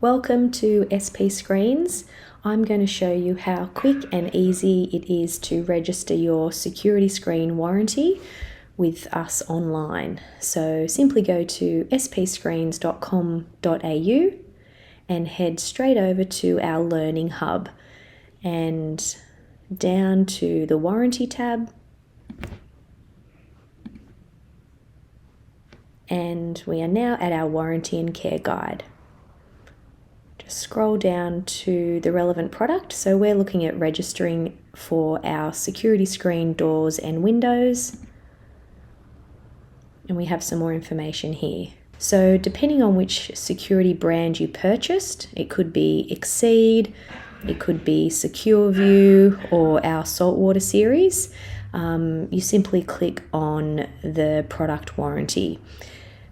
Welcome to SP Screens. I'm going to show you how quick and easy it is to register your security screen warranty with us online. So simply go to spscreens.com.au and head straight over to our Learning Hub and down to the Warranty tab. And we are now at our Warranty and Care Guide. Just scroll down to the relevant product. So we're looking at registering for our security screen doors and windows. And we have some more information here. So depending on which security brand you purchased, it could be Xceed, it could be Secureview or our SaltWaterSeries. You simply click on the product warranty.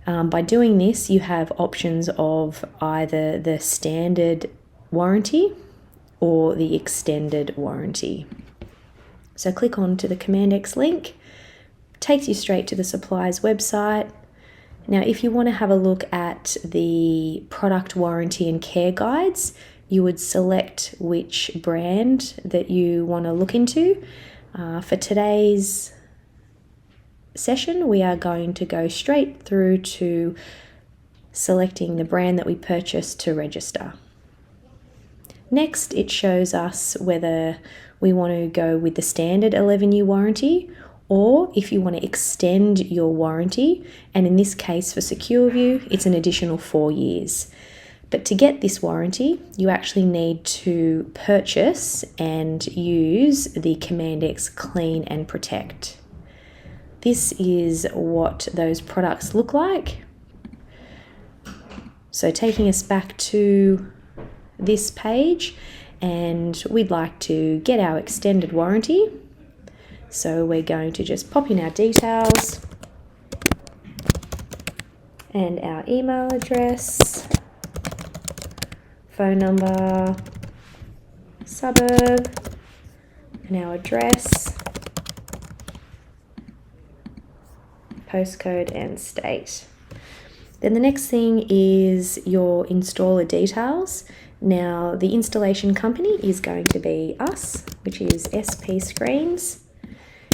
By doing this, you have options of either the standard warranty or the extended warranty. So click on to the CommandeX link, takes you straight to the supplier's website. Now, if you want to have a look at the product warranty and care guides, you would select which brand that you want to look into. For today's session, we are going to go straight through to selecting the brand that we purchased to register. Next, it shows us whether we want to go with the standard 11-year warranty or if you want to extend your warranty, and in this case for Secureview, it's an additional 4 years. But to get this warranty, you actually need to purchase and use the CommandeX Clean and Protect. This is what those products look like. So taking us back to this page, and we'd like to get our extended warranty. So we're going to just pop in our details and our email address, phone number, suburb, and our address, postcode and state. Then the next thing is your installer details. Now the installation company is going to be us, which is SP Screens.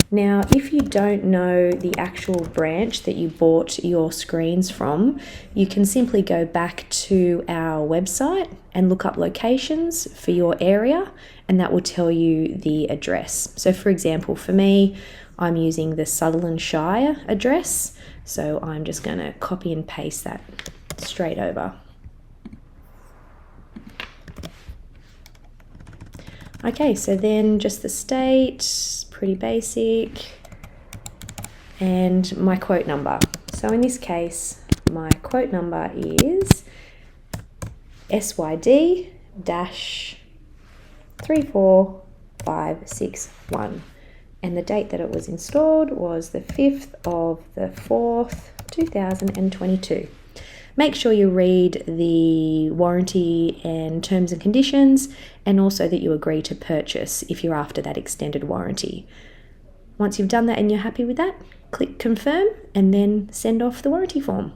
Now if you don't know the actual branch that you bought your screens from, you can simply go back to our website and look up locations for your area, and that will tell you the address. So for example, for me, I'm using the Sutherland Shire address, so I'm just going to copy and paste that straight over. Okay, so then just the state, pretty basic, and my quote number. So in this case, my quote number is SYD-34561. And the date that it was installed was the 5th of the 4th, 2022. Make sure you read the warranty and terms and conditions, and also that you agree to purchase if you're after that extended warranty. Once you've done that and you're happy with that, click confirm and then send off the warranty form.